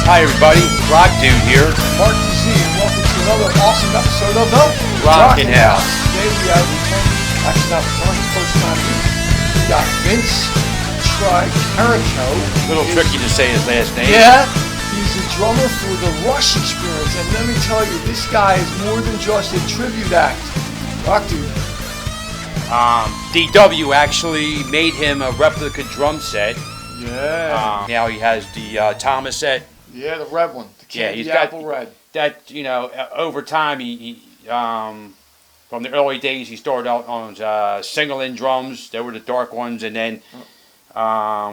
Hi everybody, Rock Dude here. Mark Z, and welcome to another awesome episode of the Rockin House. Today we have first time we got Vince Tricarico. A little tricky to say his last name. Yeah, he's a drummer for the Rush Experience, and let me tell you, this guy is more than just a tribute act. Rock Dude. DW actually made him a replica drum set. Yeah. Now he has the Thomas set. Yeah, the red one. The candy apple red. That, over time, he from the early days, he started out on single-in drums. They were the dark ones, and then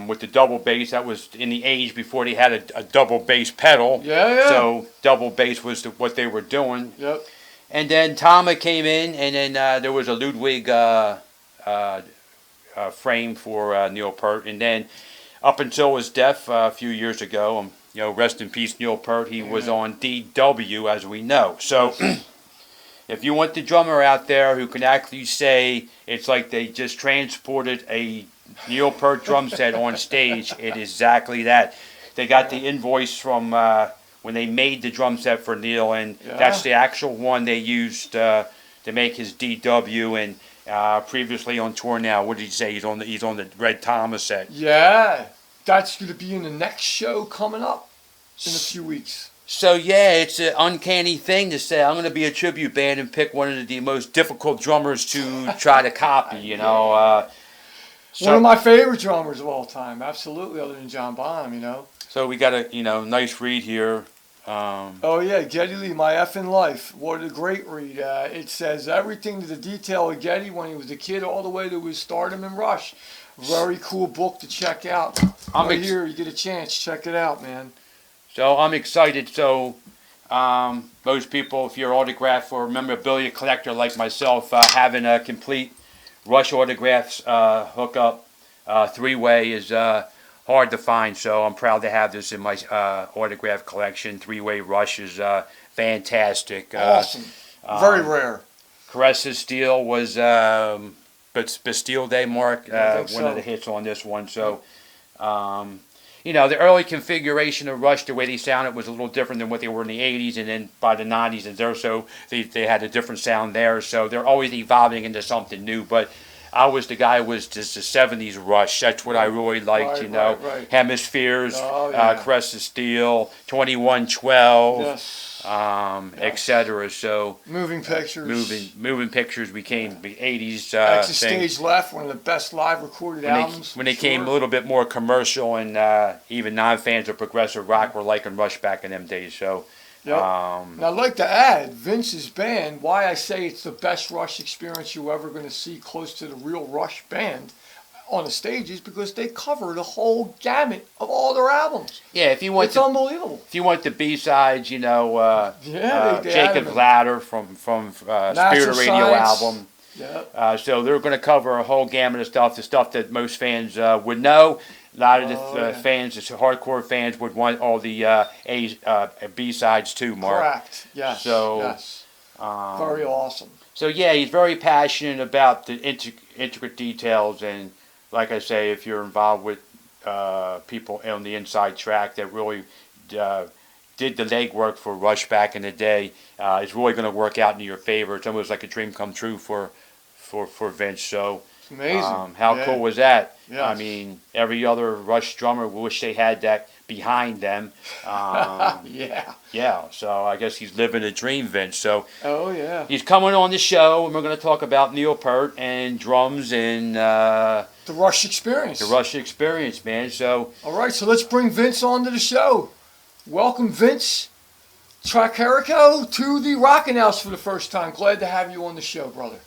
with the double bass, that was in the age before they had a double bass pedal. Yeah. So double bass was what they were doing. Yep. And then Tama came in, and then there was a Ludwig frame for Neil Peart, and then up until his death a few years ago, rest in peace, Neil Peart. He was on DW, as we know. So, if you want the drummer out there who can actually say it's like they just transported a Neil Peart drum set on stage, it is exactly that. They got the invoice from when they made the drum set for Neil, and that's the actual one they used to make his DW. And previously on tour now, what did he say? He's on the Red Thomas set. Yeah, that's going to be in the next show coming up in a few weeks. So yeah, it's an uncanny thing to say I'm going to be a tribute band and pick one of the most difficult drummers to try to copy. One of my favorite drummers of all time, absolutely, other than John Bonham. So we got a nice read here. Oh yeah, Geddy Lee, My Effin' Life. What a great read. It says everything to the detail of Geddy when he was a kid all the way to his stardom in Rush. Very cool book to check out. Here, you get a chance, check it out, man. So I'm excited. So most people, if you're an autograph or memorabilia collector like myself, having a complete Rush autographs hookup three-way is hard to find, so I'm proud to have this in my autograph collection. Three-way Rush is fantastic. Awesome. Very rare. Caress Steel was Bastille Day, Mark, one of the hits on this one. So, the early configuration of Rush, the way they sounded was a little different than what they were in the 80s, and then by the 90s and there, so they had a different sound there. So they're always evolving into something new, but I was the guy who was just the 70s Rush. That's what I really liked, Right. Hemispheres, Caress of Steel, 2112, etc. So Moving Pictures. Moving Pictures became the 80s Exit thing. Stage Left, one of the best live recorded albums. When they came a little bit more commercial, and even non-fans of progressive rock were liking Rush back in them days. So. Yep. Now, I'd like to add, Vince's band, why I say it's the best Rush experience you're ever going to see close to the real Rush band on the stage is because they cover the whole gamut of all their albums. Yeah, it's unbelievable. If you want the B-sides, Jacob's Ladder from Spirit of Radio album. Yep. So they're going to cover a whole gamut of stuff, the stuff that most fans would know. A lot of the fans, the hardcore fans, would want all the B-sides too, Mark. Correct. Yes. So, yes. Very awesome. So yeah, he's very passionate about the intricate details, and like I say, if you're involved with people on the inside track that really did the legwork for Rush back in the day, it's really going to work out in your favor. It's almost like a dream come true for Vince. So. Amazing. How cool was that? Yes. I mean, every other Rush drummer wish they had that behind them. Yeah. So I guess he's living a dream, Vince. So. Oh yeah. He's coming on the show, and we're going to talk about Neil Peart and drums and the Rush experience. The Rush experience, man. So. All right, so let's bring Vince on to the show. Welcome, Vince Tricarico, to the Rockin House for the first time. Glad to have you on the show, brother.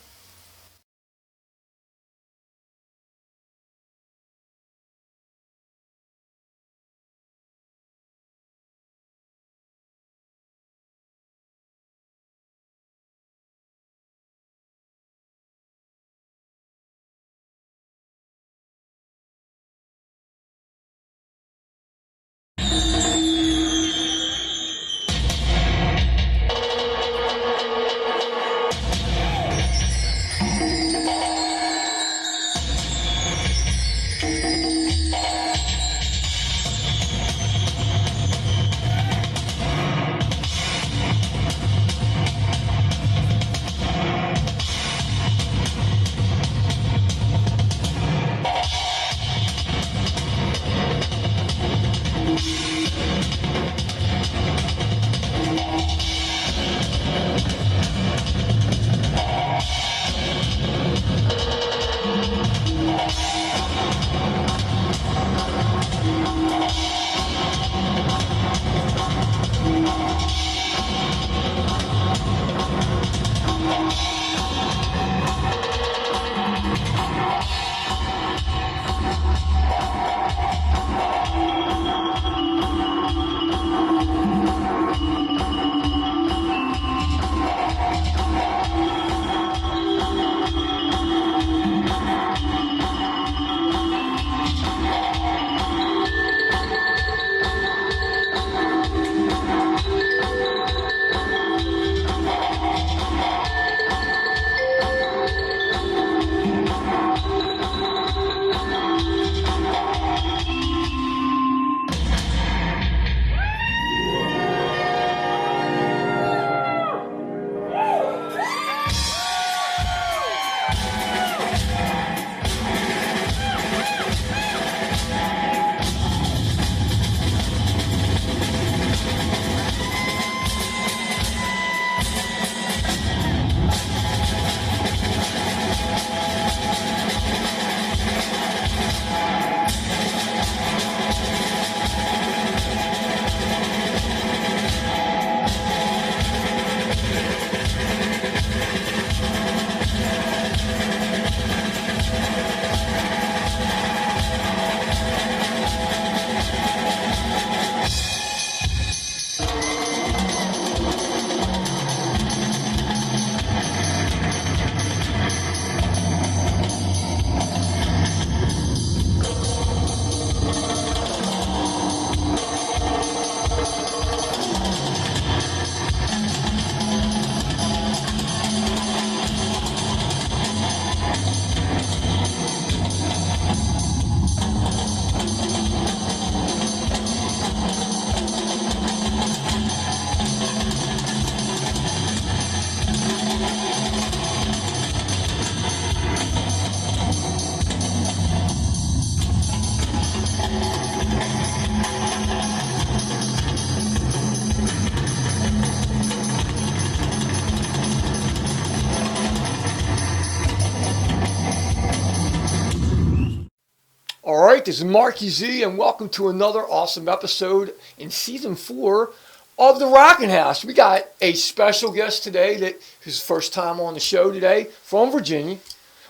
All right, this is Marky Z, and welcome to another awesome episode in Season 4 of the Rockin House. We got a special guest today that is his first time on the show today from Virginia.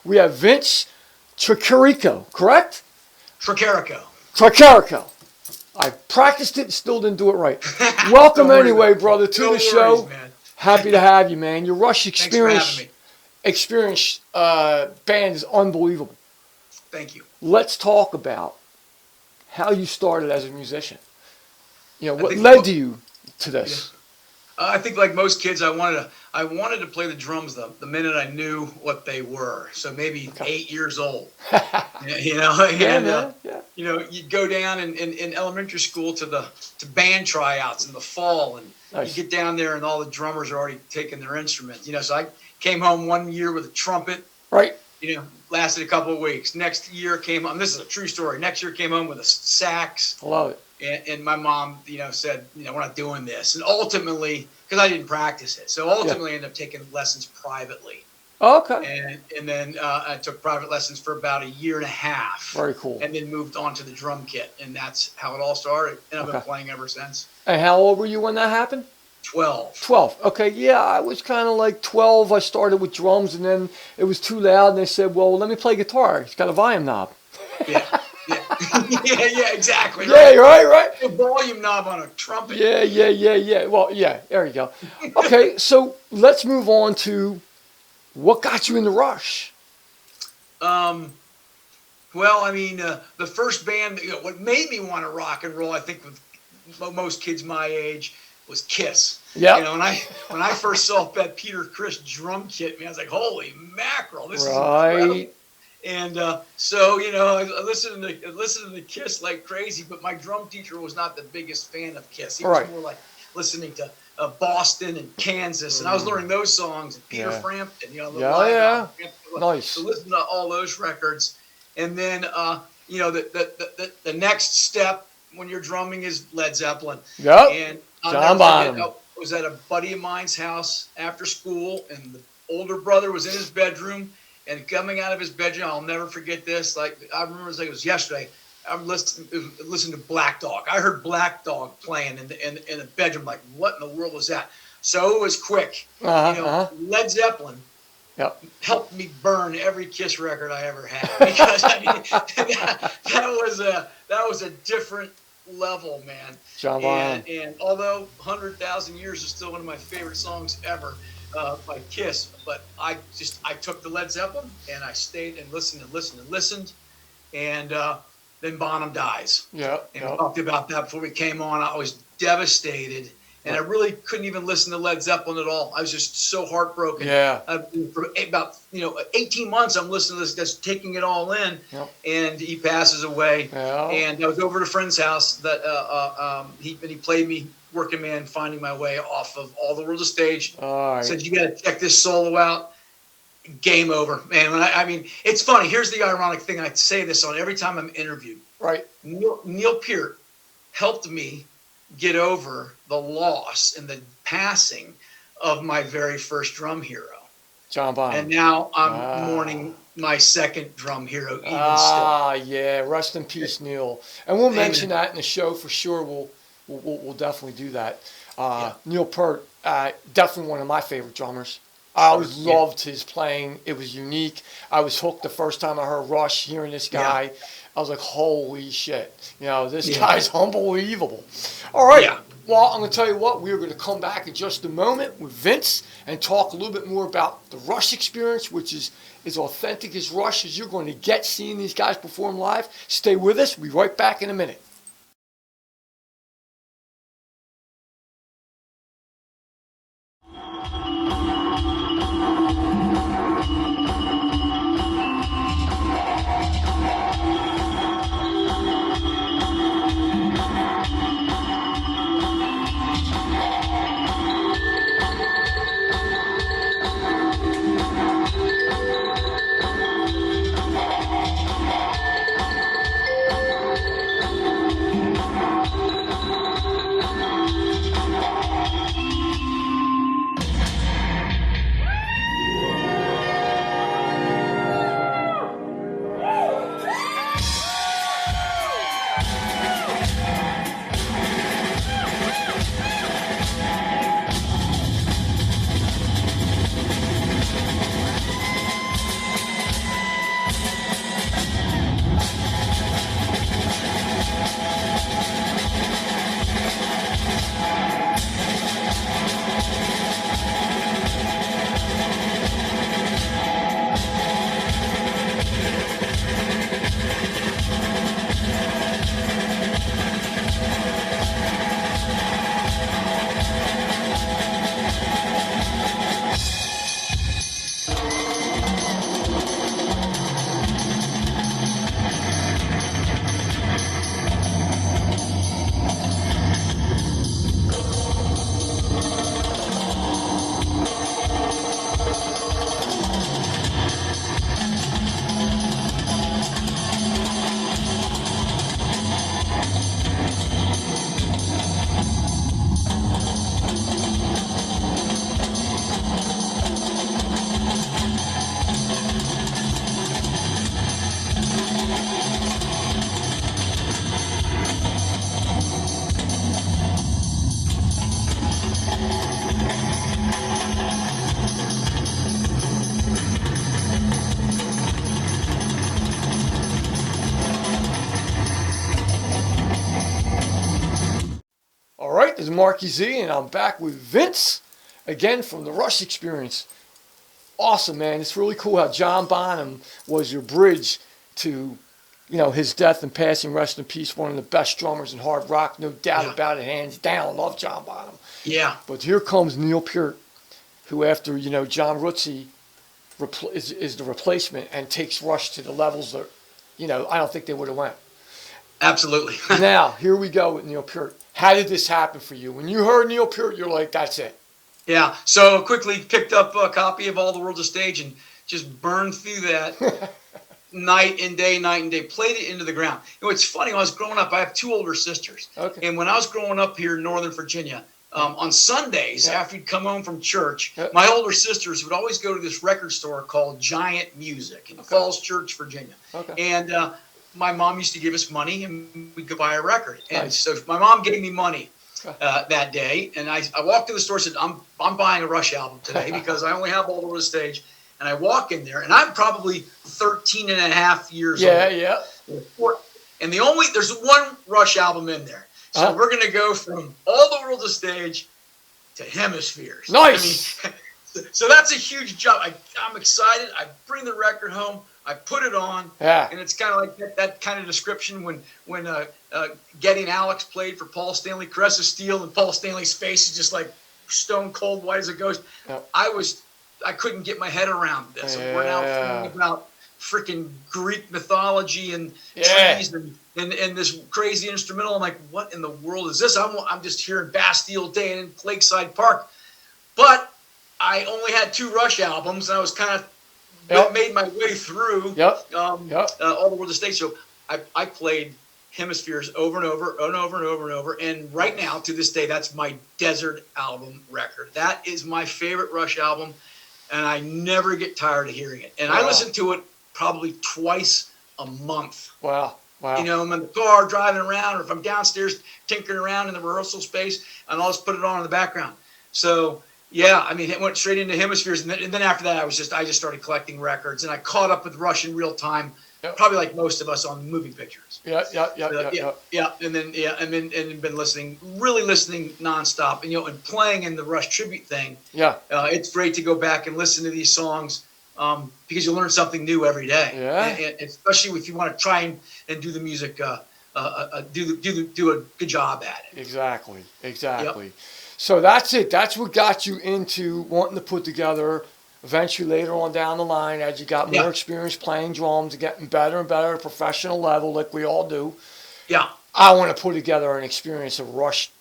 We have Vince Tricarico, correct? Tricarico. Tricarico. I practiced it and still didn't do it right. Welcome anyway, brother, to the show. Man. Happy to have you, man. Your Rush Thanks for having experience band is unbelievable. Thank you. Let's talk about how you started as a musician. You know, what think- led you to this? I think like most kids, I wanted to play the drums the minute I knew what they were. So maybe 8 years old. You know, Yeah, and, man. Yeah. you know, you'd go down in elementary school to band tryouts in the fall, and Nice. you get down there and all the drummers are already taking their instruments. You know, so I came home one year with a trumpet. Right. You know, lasted a couple of weeks. Next year came home. This is a true story. Next year came home with a sax. I love it. And my mom, you know, said, you know, we're not doing this. And ultimately, because I didn't practice it, so ultimately I ended up taking lessons privately. Okay. And then I took private lessons for about a year and a half. Very cool. And then moved on to the drum kit, and that's how it all started. And I've been Okay. playing ever since. And how old were you when that happened? 12. 12. Okay, yeah, I was kind of like 12. I started with drums, and then it was too loud, and they said, well, let me play guitar. It's got a volume knob. Yeah, yeah, yeah, exactly. Yeah, right. The volume knob on a trumpet. Yeah. Well, yeah, there you go. Okay, so let's move on to what got you in the Rush. Well, I mean, the first band, you know, what made me want to rock and roll, I think, with most kids my age, was Kiss. Yeah. You know, when I first saw that Peter Criss drum kit, man, I was like, holy mackerel, this is incredible. Right. And so, you know, I listened to Kiss like crazy, but my drum teacher was not the biggest fan of Kiss. He was Right. more like listening to Boston and Kansas, and I was learning those songs, and Peter Yeah. Frampton, you know, the Yeah, live yeah. album. Nice. So listen to all those records, and then you know, the next step when you're drumming is Led Zeppelin. Yep. And John I'll never Bonham. forget, I was at a buddy of mine's house after school, and the older brother was in his bedroom, and coming out of his bedroom, I'll never forget this. Like, I remember it was yesterday. I'm listening to Black Dog. I heard Black Dog playing in the bedroom. Like, what in the world was that? So it was quick. Led Zeppelin. Yep. Helped me burn every Kiss record I ever had, because I mean that was a different level, man. John Bonham. And although 100,000 Years is still one of my favorite songs ever by Kiss, but I took the Led Zeppelin and I stayed and listened, and then Bonham dies. Yep. And we talked about that before we came on. I was devastated. And I really couldn't even listen to Led Zeppelin at all. I was just so heartbroken. Yeah. For about 18 months, I'm listening to this, just taking it all in. Yep. And he passes away. Yeah. And I was over at a friend's house that he played me Working Man, Finding My Way off of All the World is Stage. All right. Said, you got to check this solo out. Game over, man. I mean, it's funny. Here's the ironic thing. I say this on every time I'm interviewed. Right. Neil Peart helped me get over the loss and the passing of my very first drum hero. John Bonham. And now I'm mourning my second drum hero even still. Yeah. Rest in peace, Neil. And we'll Amen. mention that in the show for sure. We'll definitely do that. Neil Peart, definitely one of my favorite drummers. I always loved his playing. It was unique. I was hooked the first time I heard Rush, hearing this guy. Yeah. I was like, holy shit. You know, this guy's unbelievable. All right. Yeah. Well, I'm going to tell you what. We are going to come back in just a moment with Vince and talk a little bit more about the Rush experience, which is as authentic as Rush as you're going to get seeing these guys perform live. Stay with us. We'll be right back in a minute. this is Marky Z, and I'm back with Vince, again from the Rush Experience. Awesome, man. It's really cool how John Bonham was your bridge to, his death and passing. Rest in peace, one of the best drummers in hard rock, no doubt about it, hands down. Love John Bonham. Yeah. But here comes Neil Peart, who after, John Rutsey is the replacement and takes Rush to the levels that, I don't think they would have went. Absolutely. Now, here we go with Neil Peart. How did this happen for you? When you heard Neil Peart, you're like, that's it. Yeah. So quickly picked up a copy of All the World's a Stage and just burned through that night and day. Played it into the ground. It's funny. When I was growing up, I have two older sisters. Okay. And when I was growing up here in Northern Virginia, on Sundays, after you'd come home from church, my older sisters would always go to this record store called Giant Music in Falls Church, Virginia. Okay. And my mom used to give us money, and we'd go buy a record. And Nice. so my mom gave me money that day, and I walked to the store and said, I'm buying a Rush album today because I only have All the World's a Stage. And I walk in there, and I'm probably 13 and a half years old. Yeah. And there's one Rush album in there. So we're going to go from All the World's a Stage to Hemispheres. Nice. So that's a huge jump. I'm excited. I bring the record home. I put it on. Yeah. And it's kind of like that kind of description when Getty and Alex played for Paul Stanley, Caress of Steel, and Paul Stanley's face is just like stone cold white as a ghost. Yep. I couldn't get my head around this. Yeah. We're now thinking about freaking Greek mythology and trees and this crazy instrumental. I'm like, what in the world is this? I'm just hearing Bastille Day in Lakeside Park. But I only had two Rush albums, and I was kind of made my way through All the World's a Stage. So I played Hemispheres over and over. And right now, to this day, that's my Desert album record. That is my favorite Rush album, and I never get tired of hearing it. And I listen to it probably twice a month. Wow. I'm in the car driving around, or if I'm downstairs tinkering around in the rehearsal space, and I'll just put it on in the background. So yeah, it went straight into Hemispheres, and then after that, I just started collecting records, and I caught up with Rush in real time, probably like most of us on moving pictures. Yeah. And then been listening nonstop, and playing in the Rush tribute thing. Yeah, it's great to go back and listen to these songs. Because you learn something new every day. Yeah. And especially if you want to try and do the music, do a good job at it. Exactly. Yep. So that's it. That's what got you into wanting to put together, eventually later on down the line, as you got more experience playing drums and getting better and better at a professional level, like we all do. Yeah. I want to put together an experience of Rush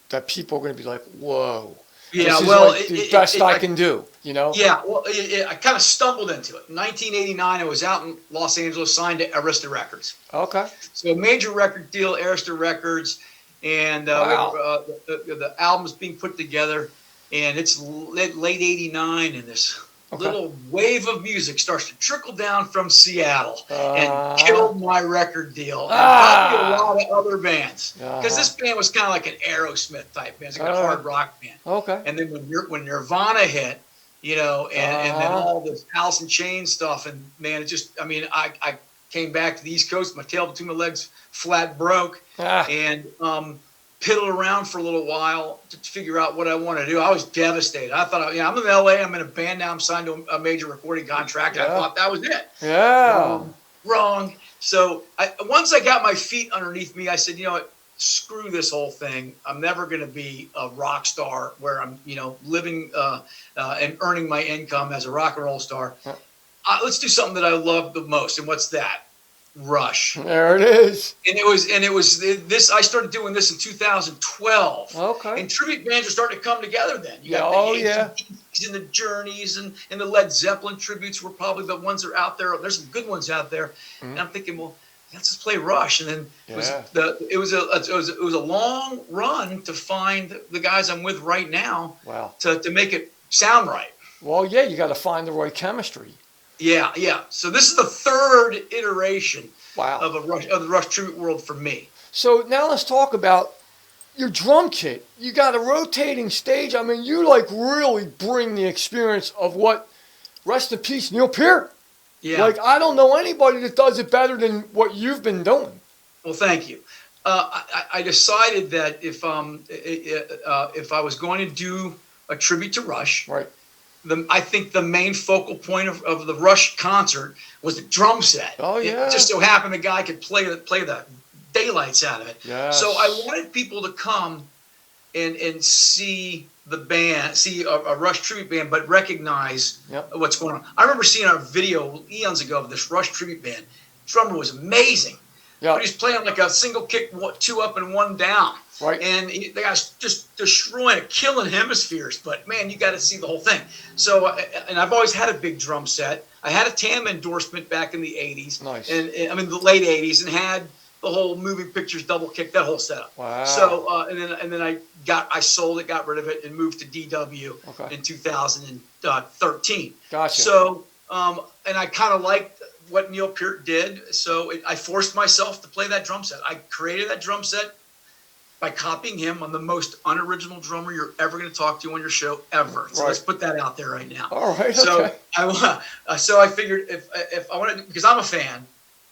that people are going to be like, whoa. Yeah, this is the best I can do, Yeah, well, I kind of stumbled into it. In 1989, I was out in Los Angeles, signed to Arista Records. Okay. So a major record deal, Arista Records, and the album's being put together, and it's late 89, and this little wave of music starts to trickle down from Seattle and killed my record deal. And probably a lot of other bands. Because this band was kind of like an Aerosmith type band. It's like a hard rock band. Okay. And then when Nirvana hit, and then all this Alice in Chains stuff, and man, it just, I came back to the East Coast, my tail between my legs flat broke, and piddled around for a little while to figure out what I want to do. I was devastated. I thought, I'm in LA. I'm in a band now. I'm signed to a major recording contract. I thought that was it. Yeah. Wrong. So once I got my feet underneath me, I said, you know what? Screw this whole thing. I'm never going to be a rock star where I'm, living and earning my income as a rock and roll star. Let's do something that I love the most. And what's that? Rush. There it is. And it was this. I started doing this in 2012. Okay. And tribute bands are starting to come together then. You got the ACDCs and the Journeys and the Led Zeppelin tributes were probably the ones that are out there. There's some good ones out there. Mm-hmm. And I'm thinking, well, let's just play Rush. And then it was a long run to find the guys I'm with right now. Wow. To make it sound right. Well, yeah, you got to find the right chemistry. Yeah. So this is the third iteration of the Rush tribute world for me. So now let's talk about your drum kit. You got a rotating stage. You really bring the experience of what, rest in peace, Neil Peart. Yeah. I don't know anybody that does it better than what you've been doing. Well, thank you. I decided that if I was going to do a tribute to Rush, Right. I think the main focal point of the Rush concert was the drum set. Oh, yeah. It just so happened the guy could play the daylights out of it. Yes. So I wanted people to come and see the band, see a Rush tribute band, but recognize what's going on. I remember seeing our video eons ago of this Rush tribute band. Drummer was amazing. Yeah. But he's playing like a single kick, 2 up and 1 down. Right. And the guy's just destroying it, killing hemispheres. But, man, you got to see the whole thing. So, and I've always had a big drum set. I had a TAM endorsement back in the 80s. Nice. And I mean, the late 80s, and had the whole moving pictures double kick, that whole setup. Wow. So, and then I sold it, got rid of it, and moved to DW in 2013. Gotcha. So, and I kind of liked what Neil Peart did, so I forced myself to play that drum set. I created that drum set by copying him. I'm the most unoriginal drummer you're ever going to talk to on your show ever. So let's put that out there right now. All right. So okay. I figured if I wanted, because I'm a fan,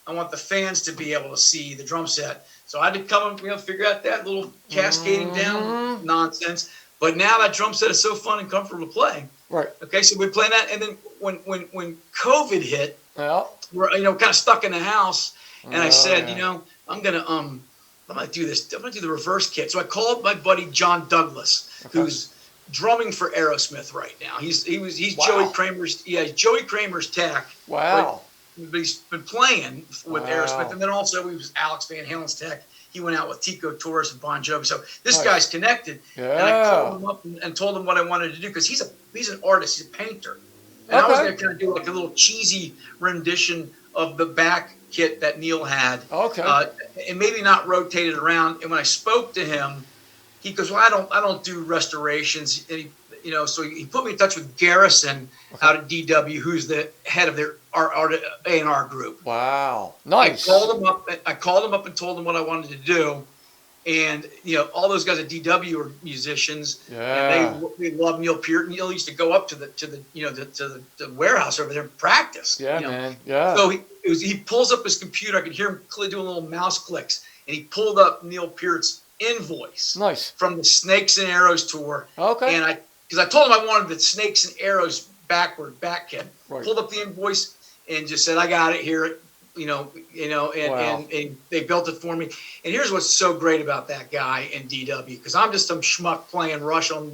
I want the fans to be able to see the drum set. So I had to come and figure out that little cascading down nonsense. But now that drum set is so fun and comfortable to play. Right. Okay, so we're playing that, and then when COVID hit, Yeah. we're kind of stuck in the house, and I said, I'm gonna do this. I'm gonna do the reverse kit. So I called my buddy John Douglas, who's drumming for Aerosmith right now. He's Joey Kramer's tech. Wow. But he's been playing with Aerosmith, and then also he was Alex Van Halen's tech. He went out with Tico Torres and Bon Jovi. So this guy's connected. Yeah. And I called him up and told him what I wanted to do, because he's an artist. He's a painter. And I was going to kind of do like a little cheesy rendition of the back kit that Neil had. Okay. And maybe not rotate it around. And when I spoke to him, he goes, "Well, I don't do restorations." And so he put me in touch with Garrison out at DW, who's the head of their A&R group. Wow. Nice. I called him up and told him what I wanted to do. And all those guys at DW are musicians, and they love Neil Peart. Neil used to go up to the warehouse over there and practice. Yeah, man. Yeah. So he pulls up his computer. I could hear him doing little mouse clicks, and he pulled up Neil Peart's invoice. Nice. From the Snakes and Arrows tour. Okay. And because I told him I wanted the Snakes and Arrows back kit. Right. Pulled up the invoice and just said, "I got it here." And they built it for me. And here's what's so great about that guy in DW, because I'm just some schmuck playing Rush on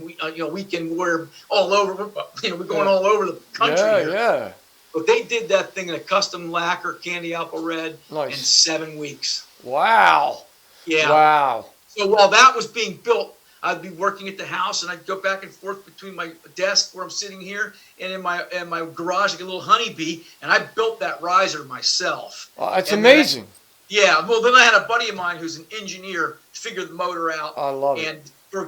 Weekend Warrior all over. We're going all over the country here. Yeah. But they did that thing in a custom lacquer candy apple red in 7 weeks. Wow. Yeah. Wow. So while that was being built, I'd be working at the house, and I'd go back and forth between my desk where I'm sitting here and in my garage like a little honeybee, and I built that riser myself. That's amazing. Well, then I had a buddy of mine who's an engineer figure the motor out. I love it. And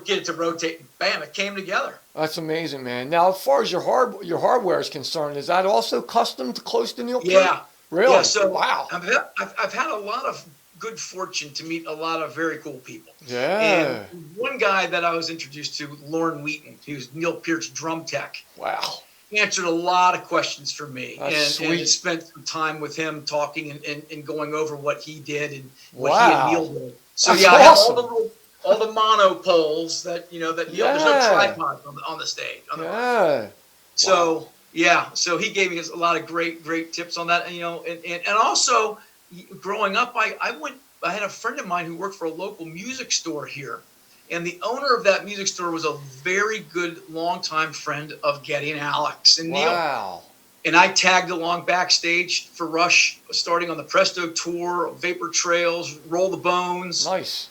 get it to rotate. Bam! It came together. That's amazing, man. Now, as far as your hardware is concerned, is that also custom to close to Neil Peart? Yeah. Really? Yeah. So wow. I've had a lot of good fortune to meet a lot of very cool people. Yeah. And one guy that I was introduced to, Lauren Wheaton, he was Neil Peart's drum tech. Wow. He answered a lot of questions for me. That's and sweet. spent some time with him talking and going over what he did and what he and Neil did. So That's I have awesome. all the mono poles that Neil, there's no tripod on the stage. So so he gave me a lot of great tips on that. And also growing up, I had a friend of mine who worked for a local music store here, and the owner of that music store was a very good longtime friend of Geddy and Alex and Neil. Wow. And I tagged along backstage for Rush, starting on the Presto tour, Vapor Trails, Roll the Bones. Nice.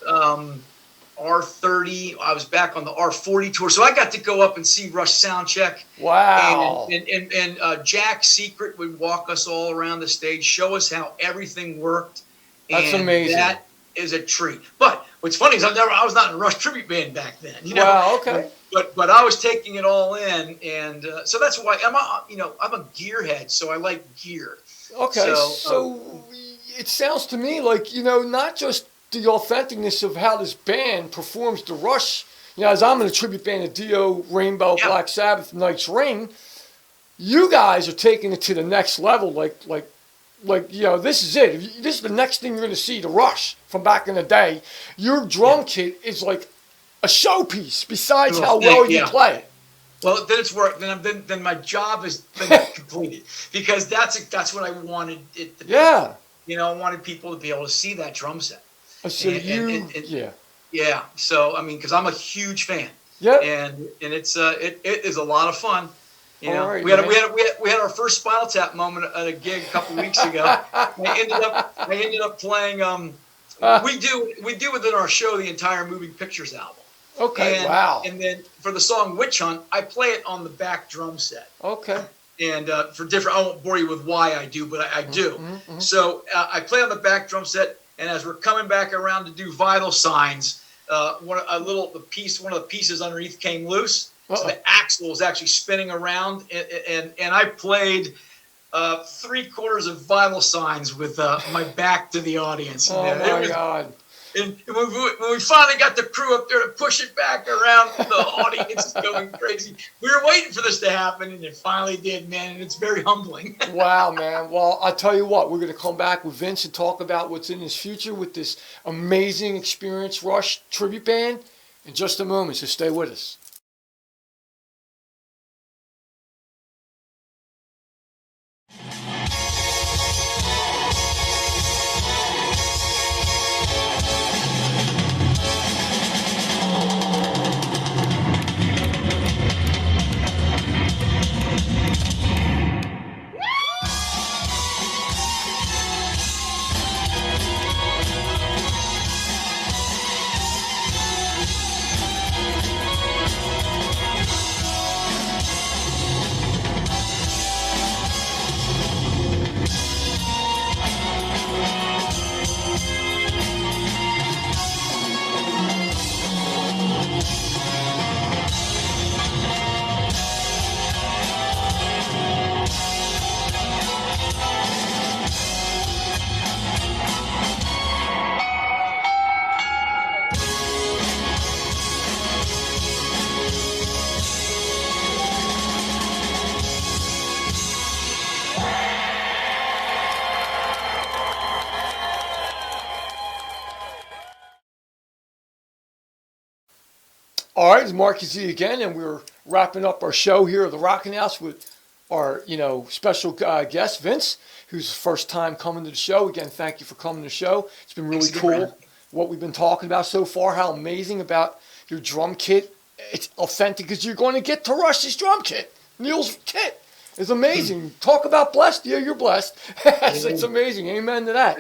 R30. I was back on the R40 tour, so I got to go up and see Rush soundcheck. Wow. And Jack Secret would walk us all around the stage, show us how everything worked. That's amazing. That is a treat. But what's funny is I was not in a Rush tribute band back then. Wow. Okay. But I was taking it all in, and so that's why I'm a gearhead, so I like gear. Okay. So it sounds to me like not just the authenticness of how this band performs the Rush. As I'm in a tribute band of Dio, Rainbow, Black Sabbath, Night's Ring, you guys are taking it to the next level, like like, this is it. This is the next thing you're going to see, the Rush from back in the day. Your drum kit is like a showpiece besides how well you play it. Well, then it's work. Then my job is been completed because that's what I wanted it to be. Yeah. I wanted people to be able to see that drum set. So Yeah. So I mean, because I'm a huge fan. Yeah. And it is a lot of fun. Right, we had our first Spinal Tap moment at a gig a couple weeks ago. I ended up playing. We do within our show the entire Moving Pictures album. Okay. Wow. And then for the song Witch Hunt, I play it on the back drum set. Okay. And for different, I won't bore you with why I do, but I do. Mm-hmm. So I play on the back drum set, and as we're coming back around to do Vital Signs, one of the pieces underneath came loose. So the axle was actually spinning around, and I played 3/4 of Vital Signs with my back to the audience. Oh my God! And when we finally got the crew up there to push it back around, the audience is going crazy. We were waiting for this to happen, and it finally did, man. And it's very humbling. Wow, man. Well, I'll tell you what. We're going to come back with Vince and talk about what's in his future with this amazing Experience Rush tribute band in just a moment. So stay with us. All right, it's Mark Z again, and we're wrapping up our show here at the Rockin House with our, special guest, Vince, who's first time coming to the show. Again, thank you for coming to the show. It's been really cool what we've been talking about so far, how amazing about your drum kit. It's authentic because you're going to get to Rush's drum kit. Neil's kit is amazing. Talk about blessed. Yeah, you're blessed. It's amazing. Amen to that.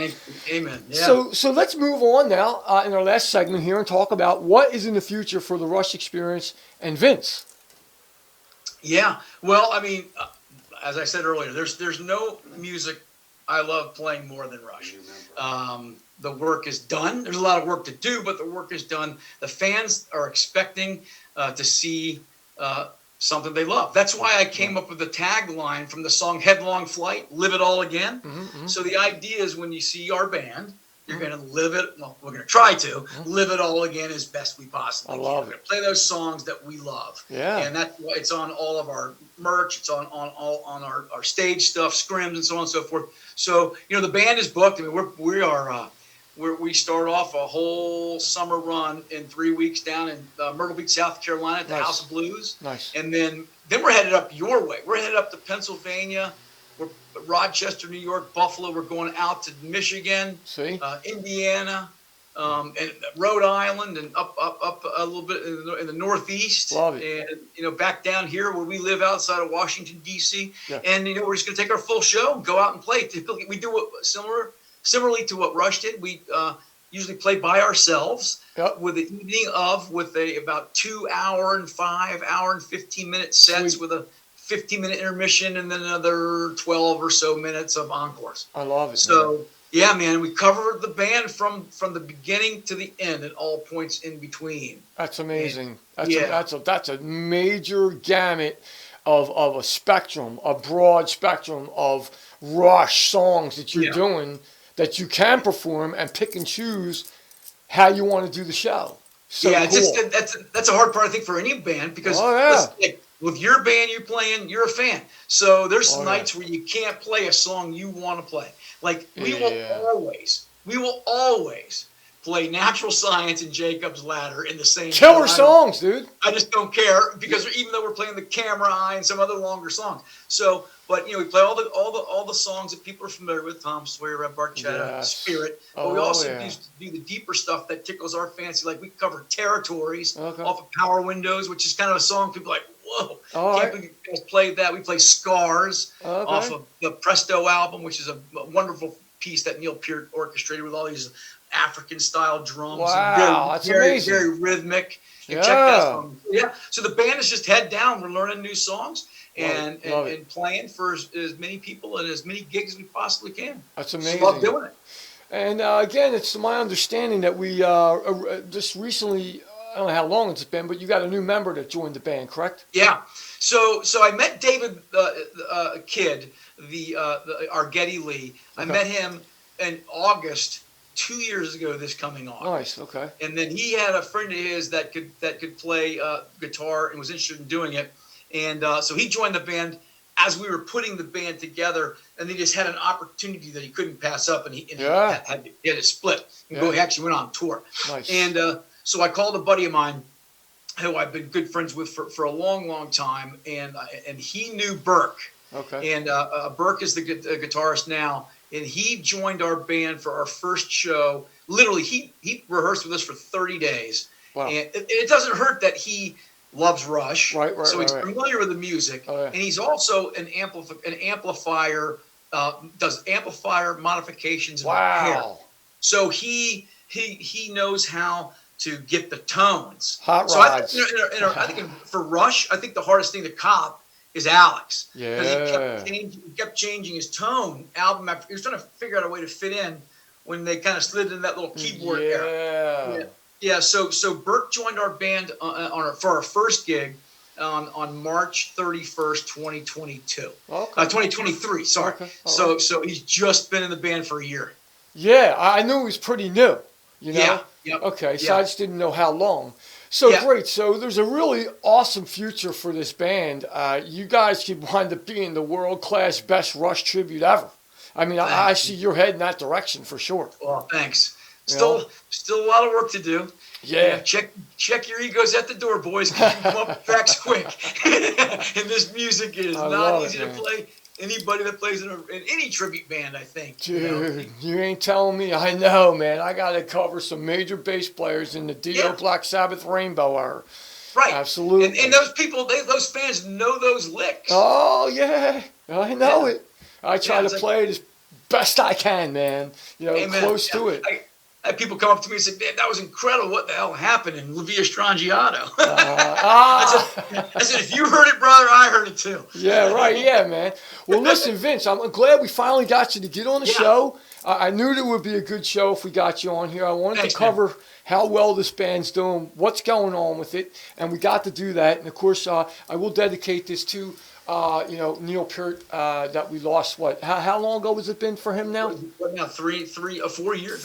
Amen. Yeah. So let's move on now in our last segment here and talk about what is in the future for the Rush Experience and Vince. Yeah. Well, I mean, as I said earlier, there's no music I love playing more than Rush. The work is done. There's a lot of work to do, but the work is done. The fans are expecting to see something they love. That's why I came up with the tagline from the song Headlong Flight, Live It All Again. Mm-hmm. So the idea is when you see our band, you're going to live it. Well, we're going to try to live it all again as best we possibly can. We're going to play those songs that we love. Yeah. And it's on all of our merch. It's on our stage stuff, scrims, and so on and so forth. So, the band is booked. I mean, we start off a whole summer run in 3 weeks down in Myrtle Beach, South Carolina at the House of Blues. Nice. And then we're headed up your way. We're headed up to Pennsylvania. We're Rochester, New York, Buffalo. We're going out to Michigan, Indiana, and Rhode Island, and up a little bit in the Northeast. Love it. And, back down here where we live outside of Washington, D.C. Yeah. And, we're just going to take our full show and go out and play. We do similarly to what Rush did. We usually play by ourselves with the evening with about 2 hour and 5 hour and 15-minute sets with a 15-minute intermission and then another 12 or so minutes of encores. I love it. So, yeah, man, we cover the band from the beginning to the end and all points in between. That's amazing. That's a major gamut of a spectrum, a broad spectrum of Rush songs that you're doing, that you can perform and pick and choose how you want to do the show. So cool. That's a hard part, I think, for any band because with your band you're playing, you're a fan. So there's Oh, nights where you can't play a song you want to play. Like we will always play Natural Science and Jacob's Ladder in the same Killer show. songs, dude. I just don't care because even though we're playing the Camera Eye and some other longer songs, so but we play all the songs that people are familiar with: Tom Sawyer, Red Barchetta, Yes. Spirit. But we Oh, also yeah. used to do the deeper stuff that tickles our fancy. Like we covered Territories Okay. off of Power Windows, which is kind of a song people are like, whoa, All can't right. believe you guys played that. We play Scars Okay. off of the Presto album, which is a wonderful piece that Neil Peart orchestrated with all these African-style drums. Wow, that's amazing. Very rhythmic. You Yeah. check that song. Yeah. So the band is just head down. We're learning new songs and Love it. and playing for as many people and as many gigs as we possibly can. That's Just amazing. love doing it. And again, it's my understanding that we just recently, I don't know how long it's been, but you got a new member that joined the band, correct? Yeah. So I met David Kidd, our Geddy Lee. I Okay. met him in August 2 years ago. This coming on. Nice. Okay. And then he had a friend of his that could play guitar and was interested in doing it. And so he joined the band as we were putting the band together, and they just had an opportunity that he couldn't pass up, and he had it split. And he actually went on tour. Nice. And so I called a buddy of mine who I've been good friends with for a long time, and he knew Burke. Okay. And Burke is the guitarist now, and he joined our band for our first show. Literally, he rehearsed with us for 30 days. Wow. And it doesn't hurt that he loves Rush, Right, so he's right. familiar with the music, Oh, yeah. and he's also an amplifier, does amplifier modifications in repair. Wow. So he knows how to get the tones. Hot So rods. I think for Rush, I think the hardest thing to cop is Alex. Yeah. Because he kept changing his tone album after. He was trying to figure out a way to fit in when they kind of slid into that little keyboard era. Yeah. So Burke joined our band for our first gig on March 31st, 2022. Okay. 2023. Sorry. Okay. So he's just been in the band for a year. Yeah, I knew he was pretty new. You know? Yeah. Yep. Okay, so Yeah. I just didn't know how long. So Yeah. great. So there's a really awesome future for this band. You guys could wind up being the world-class best Rush tribute ever. I mean, I see you're heading that direction for sure. Well, thanks. Still a lot of work to do. Yeah. Check your egos at the door, boys. 'Cause you come up tracks quick. And this music is I not love easy it, to man. play. Anybody that plays in any tribute band, I think. Dude, you ain't telling me. I know, man. I got to cover some major bass players in the Dio Yeah. Black Sabbath Rainbow era. Right. Absolutely. And those people, those fans know those licks. Oh, yeah. I know Yeah. it. I try Yeah, to it's like- play it as best I can, man. Amen. Close to it. I had people come up to me and say, "Man, that was incredible. What the hell happened in La Via Strangiato?" I said, "If you heard it, brother, I heard it too." Yeah, right. Yeah, man. Well, listen, Vince, I'm glad we finally got you to get on the show. I knew there would be a good show if we got you on here. I wanted Thanks, to cover how well this band's doing, what's going on with it, and we got to do that. And of course, I will dedicate this to Neil Peart that we lost. What? How long ago has it been for him now? What now? 4 years.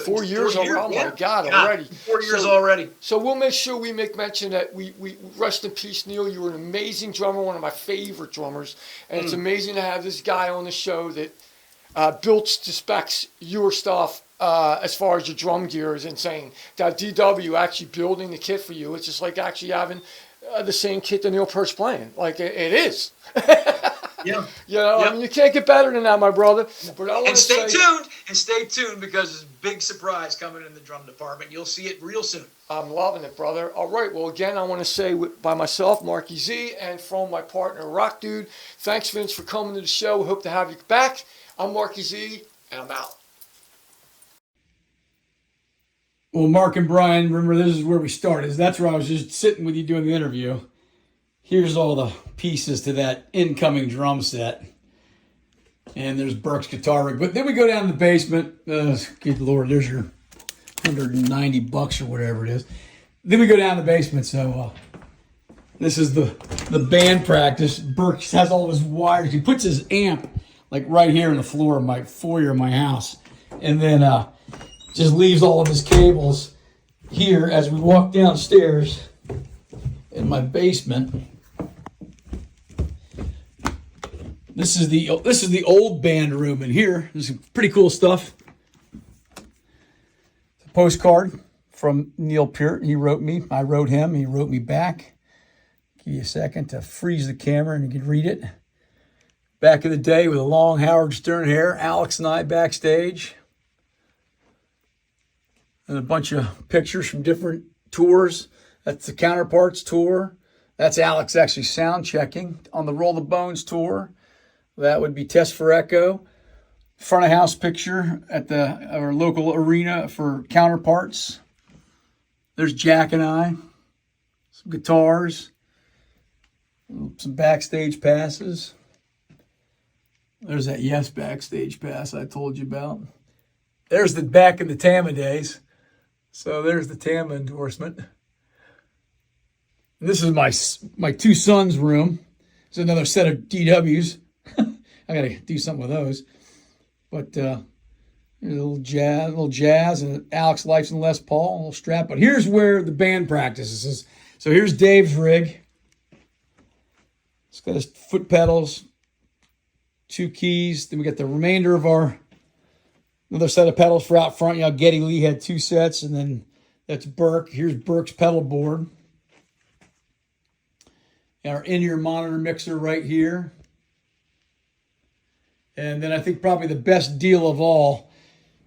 4 years. Oh my God! Yeah, Already. 4 years So- already. So we'll make sure we make mention that we rest in peace, Neil. You were an amazing drummer, one of my favorite drummers, and it's amazing to have this guy on the show that built to specs your stuff as far as your drum gear is insane. That DW actually building the kit for you, it's just like actually having the same kit that Neil Peart's playing. Like it is. Yeah. I mean, you can't get better than that, my brother. But I want And to stay say, tuned. And stay tuned because there's a big surprise coming in the drum department. You'll see it real soon. I'm loving it, brother. All right. Well, again, I want to say by myself, Marky Z, and from my partner, Rock Dude, thanks, Vince, for coming to the show. We hope to have you back. I'm Marky Z, and I'm out. Well, Mark and Brian, remember this is where we started. That's where I was just sitting with you doing the interview. Here's all the pieces to that incoming drum set. And there's Burke's guitar rig. But then we go down to the basement. Good Lord, there's your $190 or whatever it is. Then we go down to the basement. So this is the band practice. Burke has all his wires. He puts his amp like right here in the floor of my foyer of my house. And then just leaves all of his cables here as we walk downstairs in my basement. This is the old band room in here. There's some pretty cool stuff. A postcard from Neil Peart. He wrote me. I wrote him. He wrote me back. Give you a second to freeze the camera and you can read it. Back in the day with the long Howard Stern hair, Alex and I backstage. And a bunch of pictures from different tours. That's the Counterparts tour. That's Alex actually sound checking on the Roll the Bones tour. That would be Test for Echo. Front of house picture at our local arena for Counterparts. There's Jack and I. Some guitars. Some backstage passes. There's that Yes backstage pass I told you about. There's the back in the Tama days. So there's the Tama endorsement. And this is my two sons' room. There's another set of DWs. I gotta do something with those. But a little jazz, and Alex Lifes and Les Paul, a little strap. But here's where the band practices. So here's Dave's rig. It's got his foot pedals, 2 keys. Then we got the remainder of another set of pedals for out front. Geddy Lee had 2 sets, and then that's Burke. Here's Burke's pedal board. And our in-ear monitor mixer right here. And then I think probably the best deal of all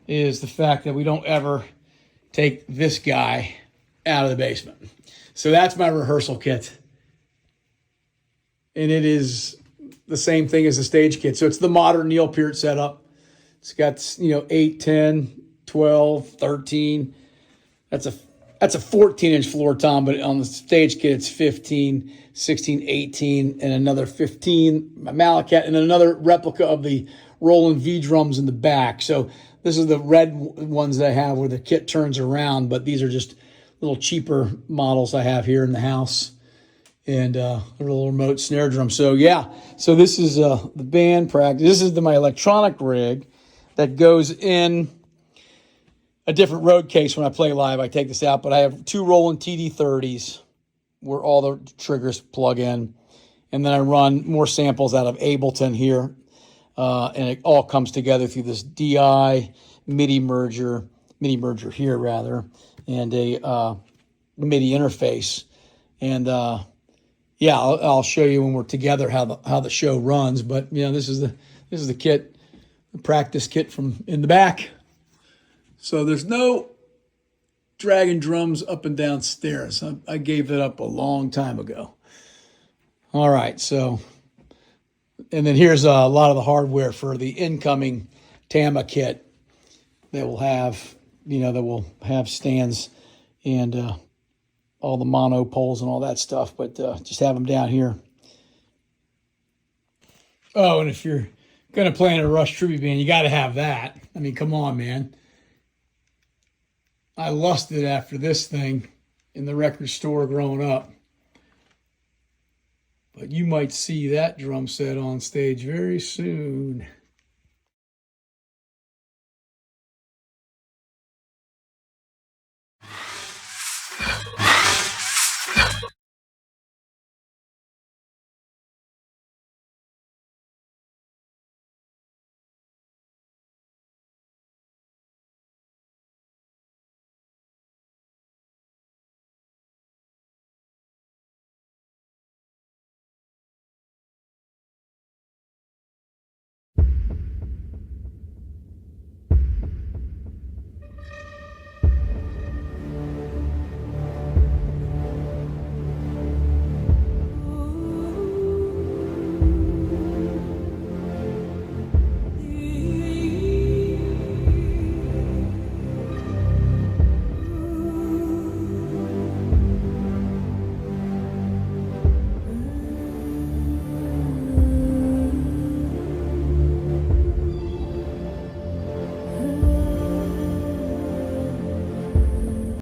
is the fact that we don't ever take this guy out of the basement. So that's my rehearsal kit. And it is the same thing as the stage kit. So it's the modern Neil Peart setup. It's got, 8, 10, 12, 13. That's a 14-inch floor tom, but on the stage kit, it's 15, 16, 18, and another 15 Malacat, and another replica of the Roland V drums in the back. So this is the red ones that I have where the kit turns around, but these are just little cheaper models I have here in the house. And a little remote snare drum. So yeah, so this is the band practice. This is my electronic rig that goes in a different road case when I play live. I take this out, but I have 2 Roland TD30s where all the triggers plug in. And then I run more samples out of Ableton here. And it all comes together through this DI MIDI merger here rather, and a MIDI interface. And yeah, I'll show you when we're together how the show runs. But this is the kit, the practice kit from in the back. So there's no dragging drums up and down stairs. I gave that up a long time ago. All right, so, and then here's a lot of the hardware for the incoming Tama kit that will have stands and all the mono poles and all that stuff, but just have them down here. Oh, and if you're going to play in a Rush tribute band, you got to have that. I mean, come on, man. I lusted after this thing in the record store growing up. But you might see that drum set on stage very soon.